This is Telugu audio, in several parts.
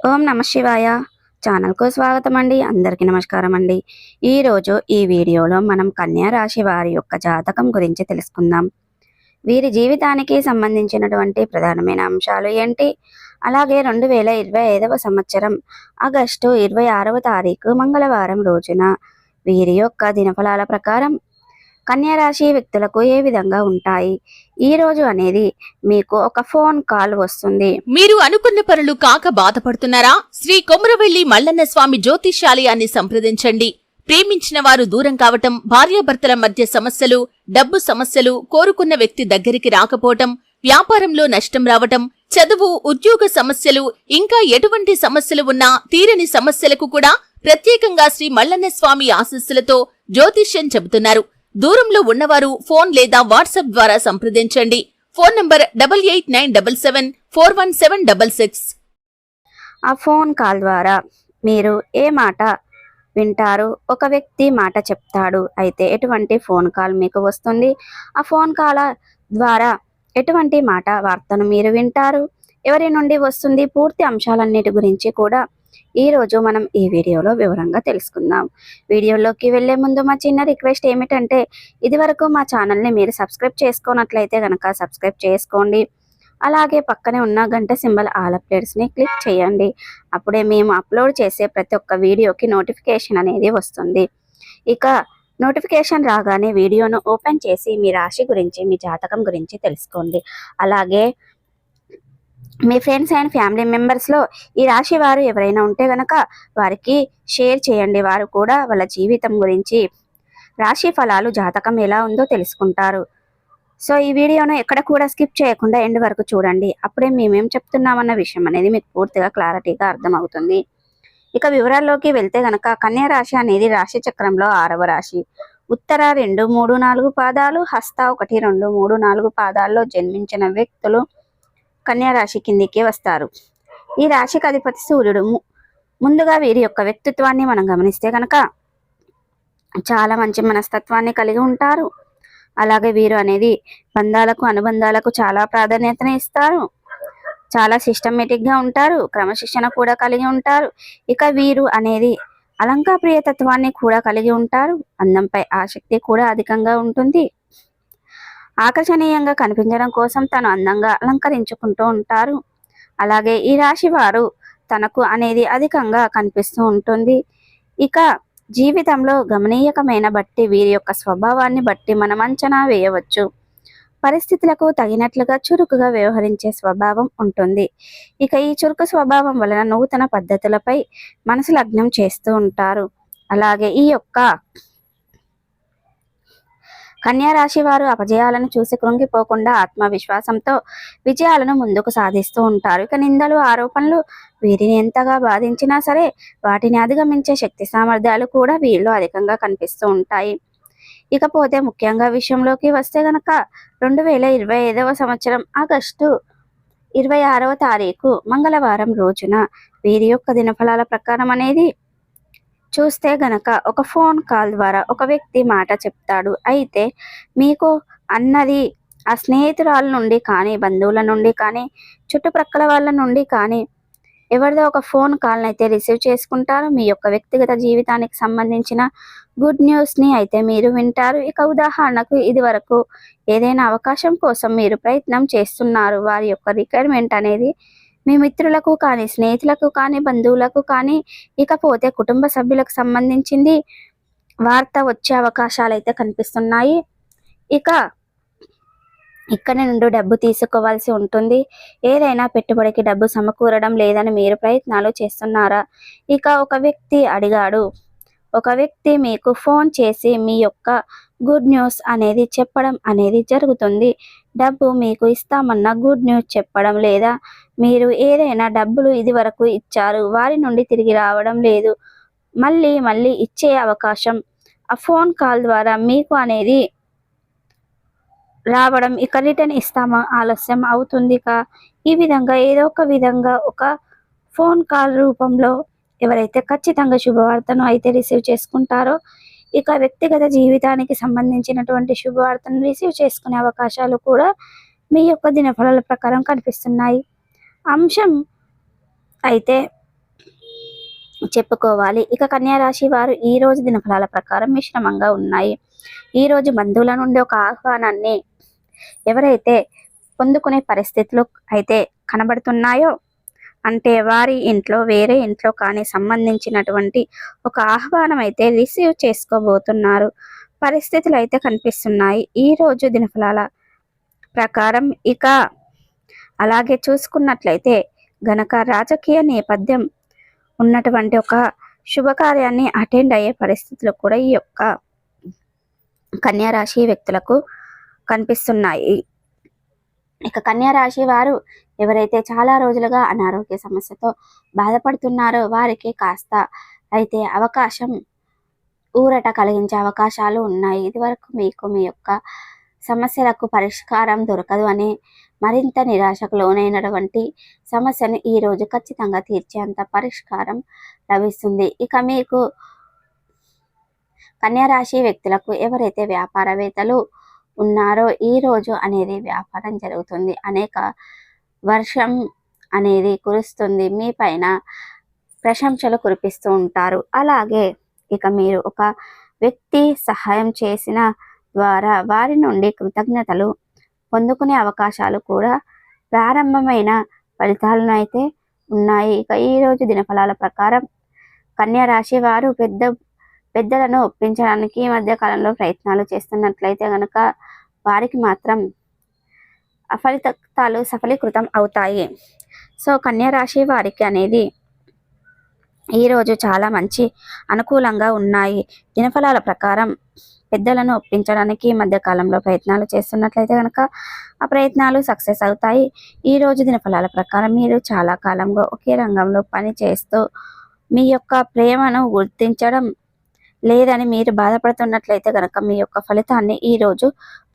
ఓం నమ శివాయ ఛానల్కు స్వాగతం అండి. అందరికీ నమస్కారం అండి. ఈరోజు ఈ వీడియోలో మనం కన్యా రాశి వారి యొక్క జాతకం గురించి తెలుసుకుందాం. వీరి జీవితానికి సంబంధించినటువంటి ప్రధానమైన అంశాలు ఏంటి, అలాగే 2025వ సంవత్సరం ఆగస్టు 26వ తారీఖు మంగళవారం రోజున వీరి యొక్క దినఫలాల ప్రకారం కన్యా రాశి వ్యక్తులకు ఏ విధంగా ఉంటాయి. ఈ రోజు అనేది మీకు ఒక ఫోన్ కాల్ వస్తుంది. మీరు అనుకున్న పనులు కాక బాధపడుతున్నారా? శ్రీ కొమరవెల్లి మల్లన్న స్వామి జ్యోతిష్యాలయాన్ని సంప్రదించండి. ప్రేమించిన వారు దూరం కావటం, భార్యాభర్తల మధ్య సమస్యలు, డబ్బు సమస్యలు, కోరుకున్న వ్యక్తి దగ్గరికి రాకపోవటం, వ్యాపారంలో నష్టం రావటం, చదువు, ఉద్యోగ సమస్యలు, ఇంకా ఎటువంటి సమస్యలు ఉన్నా తీరని సమస్యలకు కూడా ప్రత్యేకంగా శ్రీ మల్లన్న స్వామి ఆశీస్సులతో జ్యోతిష్యం చెబుతున్నారు. దూరంలో ఉన్నవారు ఫోన్ లేదా వాట్సాప్ ద్వారా సంప్రదించండి. Phone number 8897741766. ఆ ఫోన్ కాల్ ద్వారా మీరు ఏ మాట వింటారు? ఒక వ్యక్తి మాట చెప్తాడు. అయితే ఎటువంటి ఫోన్ కాల్ మీకు వస్తుంది? ఆ ఫోన్ కాల్ ద్వారా ఎటువంటి మాట వార్తను మీరు వింటారు? ఎవరి నుండి వస్తుంది? పూర్తి అంశాలన్నిటి గురించి కూడా ఈరోజు మనం ఈ వీడియోలో వివరంగా తెలుసుకుందాం. వీడియోలోకి వెళ్లే ముందు మా చిన్న రిక్వెస్ట్ ఏమిటంటే, ఇదివరకు మా ఛానల్ని మీరు సబ్స్క్రైబ్ చేసుకున్నట్లయితే కనుక సబ్స్క్రైబ్ చేసుకోండి. అలాగే పక్కనే ఉన్న గంట సింబల్ ఆల్ అప్డేట్స్ని క్లిక్ చేయండి. అప్పుడే మేము అప్లోడ్ చేసే ప్రతి ఒక్క వీడియోకి నోటిఫికేషన్ అనేది వస్తుంది. ఇక నోటిఫికేషన్ రాగానే వీడియోను ఓపెన్ చేసి మీ రాశి గురించి, మీ జాతకం గురించి తెలుసుకోండి. అలాగే మీ ఫ్రెండ్స్ అండ్ ఫ్యామిలీ మెంబర్స్లో ఈ రాశి వారు ఎవరైనా ఉంటే గనక వారికి షేర్ చేయండి. వారు కూడా వాళ్ళ జీవితం గురించి, రాశి ఫలాలు, జాతకం ఎలా ఉందో తెలుసుకుంటారు. సో ఈ వీడియోను ఎక్కడ కూడా స్కిప్ చేయకుండా ఎండ్ వరకు చూడండి. అప్పుడే మేమేం చెప్తున్నామన్న విషయం అనేది మీకు పూర్తిగా క్లారిటీగా అర్థమవుతుంది. ఇక వివరాల్లోకి వెళ్తే గనక కన్యా రాశి అనేది రాశి చక్రంలో 6వ రాశి. ఉత్తర 2, 3, 4 పాదాలు, హస్త 1, 2, 3, 4 పాదాల్లో జన్మించిన వ్యక్తులు కన్యా రాశి కిందికి వస్తారు. ఈ రాశికి అధిపతి సూర్యుడు. ముందుగా వీరి యొక్క వ్యక్తిత్వాన్ని మనం గమనిస్తే కనుక చాలా మంచి మనస్తత్వాన్ని కలిగి ఉంటారు. అలాగే వీరు అనేది బంధాలకు, అనుబంధాలకు చాలా ప్రాధాన్యతను ఇస్తారు. చాలా సిస్టమేటిక్గా ఉంటారు. క్రమశిక్షణ కూడా కలిగి ఉంటారు. ఇక వీరు అనేది అలంకారప్రియతత్వాన్ని కూడా కలిగి ఉంటారు. అందంపై ఆసక్తి కూడా అధికంగా ఉంటుంది. ఆకర్షణీయంగా కనిపించడం కోసం తను అందంగా అలంకరించుకుంటూ ఉంటారు. అలాగే ఈ రాశి వారు తనకు అనేది అధికంగా కనిపిస్తూ ఉంటుంది. ఇక జీవితంలో గమనీయకమైన బట్టి వీరి యొక్క స్వభావాన్ని బట్టి మనం అంచనా వేయవచ్చు. పరిస్థితులకు తగినట్లుగా చురుకుగా వ్యవహరించే స్వభావం ఉంటుంది. ఇక ఈ చురుకు స్వభావం వలన నూతన పద్ధతులపై మనసు లగ్నం చేస్తూ ఉంటారు. అలాగే ఈ యొక్క కన్యా రాశి వారు అపజయాలను చూసి కృంగిపోకుండా ఆత్మవిశ్వాసంతో విజయాలను ముందుకు సాధిస్తూ ఉంటారు. ఇక నిందలు, ఆరోపణలు వీరిని ఎంతగా బాధించినా సరే వాటిని అధిగమించే శక్తి సామర్థ్యాలు కూడా వీరిలో అధికంగా కనిపిస్తూ ఉంటాయి. ఇకపోతే ముఖ్యంగా విషయంలోకి వస్తే గనక 2025వ సంవత్సరం ఆగస్టు 26వ తారీఖు మంగళవారం రోజున వీరి యొక్క దినఫలాల ప్రకారం అనేది చూస్తే గనక ఒక ఫోన్ కాల్ ద్వారా ఒక వ్యక్తి మాట చెప్తాడు. అయితే మీకు అన్నది ఆ స్నేహితురాల నుండి కానీ, బంధువుల నుండి కానీ, చుట్టుప్రక్కల వాళ్ళ నుండి కానీ ఎవరిదో ఒక ఫోన్ కాల్ని అయితే రిసీవ్ చేసుకుంటారు. మీ యొక్క వ్యక్తిగత జీవితానికి సంబంధించిన గుడ్ న్యూస్ని అయితే మీరు వింటారు. ఇక ఉదాహరణకు ఇది వరకు ఏదైనా అవకాశం కోసం మీరు ప్రయత్నం చేస్తున్నారు. వారి యొక్క రిక్వైర్మెంట్ అనేది మీ మిత్రులకు కానీ, స్నేహితులకు కానీ, బంధువులకు కానీ, ఇకపోతే కుటుంబ సభ్యులకు సంబంధించింది వార్త వచ్చే అవకాశాలు అయితే కనిపిస్తున్నాయి. ఇక ఇక్కడి నుండి డబ్బు తీసుకోవాల్సి ఉంటుంది. ఏదైనా పెట్టుబడికి డబ్బు సమకూరడం లేదని మీరు ప్రయత్నాలు చేస్తున్నారా? ఇక ఒక వ్యక్తి అడిగాడు. ఒక వ్యక్తి మీకు ఫోన్ చేసి మీ యొక్క గుడ్ న్యూస్ అనేది చెప్పడం అనేది జరుగుతుంది. డబ్బు మీకు ఇస్తామన్న గుడ్ న్యూస్ చెప్పడం, లేదా మీరు ఏదైనా డబ్బులు ఇది వరకు ఇచ్చారు, వారి నుండి తిరిగి రావడం లేదు, మళ్ళీ ఇచ్చే అవకాశం ఆ ఫోన్ కాల్ ద్వారా మీకు అనేది రావడం, ఇక రిటర్న్ ఇస్తామా ఆలస్యం అవుతుంది. ఈ విధంగా ఏదో ఒక విధంగా ఒక ఫోన్ కాల్ రూపంలో ఎవరైతే ఖచ్చితంగా శుభవార్తను అయితే రిసీవ్ చేసుకుంటారో, ఇక వ్యక్తిగత జీవితానికి సంబంధించినటువంటి శుభవార్తను రిసీవ్ చేసుకునే అవకాశాలు కూడా మీ యొక్క దినఫలాల ప్రకారం కనిపిస్తున్నాయి. అంశం అయితే చెప్పుకోవాలి. ఇక కన్యా రాశి వారు ఈ రోజు దినఫలాల ప్రకారం మిశ్రమంగా ఉన్నాయి. ఈ రోజు బంధువుల నుండి ఒక ఆహ్వానాన్ని ఎవరైతే పొందుకునే పరిస్థితులు అయితే కనబడుతున్నాయో, అంటే వారి ఇంట్లో వేరే ఇంట్లో కానీ సంబంధించినటువంటి ఒక ఆహ్వానం అయితే రిసీవ్ చేసుకోబోతున్నారు పరిస్థితులు అయితే కనిపిస్తున్నాయి ఈ రోజు దినఫలాల ప్రకారం. ఇక అలాగే చూసుకున్నట్లయితే గనక రాజకీయ నేపథ్యం ఉన్నటువంటి ఒక శుభకార్యాన్ని అటెండ్ అయ్యే పరిస్థితులు కూడా ఈ యొక్క కన్యా రాశి వ్యక్తులకు కనిపిస్తున్నాయి. ఇక కన్యా రాశి వారు ఎవరైతే చాలా రోజులుగా అనారోగ్య సమస్యతో బాధపడుతున్నారో వారికి కాస్త అయితే అవకాశం ఊరట కలిగించే అవకాశాలు ఉన్నాయి. ఇదివరకు మీకు మీ యొక్క సమస్యలకు పరిష్కారం దొరకదు అనే మరింత నిరాశకు లోనైనటువంటి సమస్యను ఈ రోజు ఖచ్చితంగా తీర్చేంత పరిష్కారం లభిస్తుంది. ఇక మీకు కన్యా రాశి వ్యక్తులకు ఎవరైతే వ్యాపారవేత్తలు ఉన్నారో ఈ రోజు అనేది వ్యాపారం జరుగుతుంది. అనేక వర్షం అనేది కురుస్తుంది. మీ పైన ప్రశంసలు కురిపిస్తూ ఉంటారు. అలాగే ఇక మీరు ఒక వ్యక్తి సహాయం చేసిన ద్వారా వారి నుండి కృతజ్ఞతలు పొందుకునే అవకాశాలు కూడా ప్రారంభమైన ఫలితాలను అయితే ఉన్నాయి. ఇక ఈ రోజు దినఫలాల ప్రకారం కన్యా రాశి వారు పెద్దలను ఒప్పించడానికి ఈ మధ్య కాలంలో ప్రయత్నాలు చేస్తున్నట్లయితే గనక వారికి మాత్రం ఫలితాలు సఫలీకృతం అవుతాయి. సో కన్యా రాశి వారికి అనేది ఈరోజు చాలా మంచి అనుకూలంగా ఉన్నాయి. దినఫలాల ప్రకారం పెద్దలను ఒప్పించడానికి ఈ మధ్య కాలంలో ప్రయత్నాలు చేస్తున్నట్లయితే కనుక ఆ ప్రయత్నాలు సక్సెస్ అవుతాయి. ఈ రోజు దినఫలాల ప్రకారం మీరు చాలా కాలంగా ఒకే రంగంలో పని చేస్తూ మీ యొక్క ప్రేమను గుర్తించడం లేదని మీరు బాధపడుతున్నట్లయితే కనుక మీ యొక్క ఫలితాన్ని ఈరోజు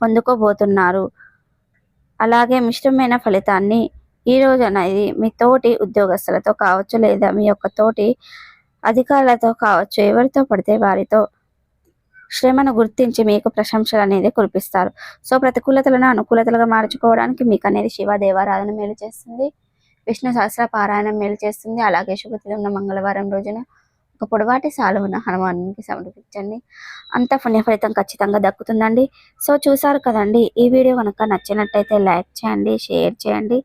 పొందుకోబోతున్నారు. అలాగే మిశ్రమైన ఫలితాన్ని ఈ రోజు అనేది మీ తోటి ఉద్యోగస్తులతో కావచ్చు, లేదా మీ యొక్క తోటి అధికారులతో కావచ్చు, ఎవరితో పడితే వారితో శ్రమను గుర్తించి మీకు ప్రశంసలు అనేది కురిపిస్తారు. సో ప్రతికూలతలను అనుకూలతలుగా మార్చుకోవడానికి మీకు అనేది శివ దేవారాధన మేలు చేస్తుంది, విష్ణు సహస్ర పారాయణం మేలు చేస్తుంది. అలాగే శుభతిథి ఉన్న మంగళవారం రోజున ఒక పొడవాటి సాలువను హనుమానునికి సమర్పించండి. అంత పుణ్య ఫలితం ఖచ్చితంగా దక్కుతుందండి. సో చూసారు కదండి, ఈ వీడియో కనుక నచ్చినట్టయితే లైక్ చేయండి, షేర్ చేయండి.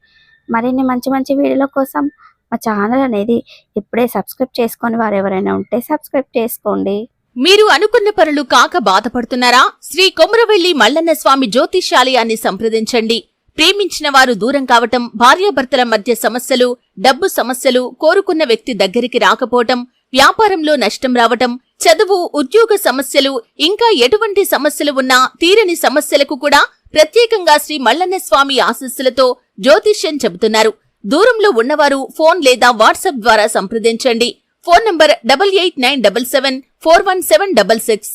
మరిన్ని మంచి మంచి వీడియోల కోసం మా ఛానల్ అనేది ఇప్పుడే సబ్స్క్రైబ్ చేసుకొని వారు ఎవరైనా ఉంటే సబ్స్క్రైబ్ చేసుకోండి. మీరు అనుకున్న పనులు కాక బాధపడుతున్నారా? శ్రీ కొమురవెల్లి మల్లన్న స్వామి జ్యోతిష్యాలయాన్ని సంప్రదించండి. ప్రేమించిన వారు దూరం కావటం, భార్యాభర్తల మధ్య సమస్యలు, డబ్బు సమస్యలు, కోరుకున్న వ్యక్తి దగ్గరికి రాకపోవటం, వ్యాపారంలో నష్టం రావటం, చదువు, ఉద్యోగ సమస్యలు, ఇంకా ఎటువంటి సమస్యలు ఉన్నా తీరని సమస్యలకు కూడా ప్రత్యేకంగా శ్రీ మల్లన్న స్వామి ఆశీస్సులతో జ్యోతిష్యం చెబుతున్నారు. దూరంలో ఉన్నవారు ఫోన్ లేదా వాట్సాప్ ద్వారా సంప్రదించండి. Phone number 8897741766.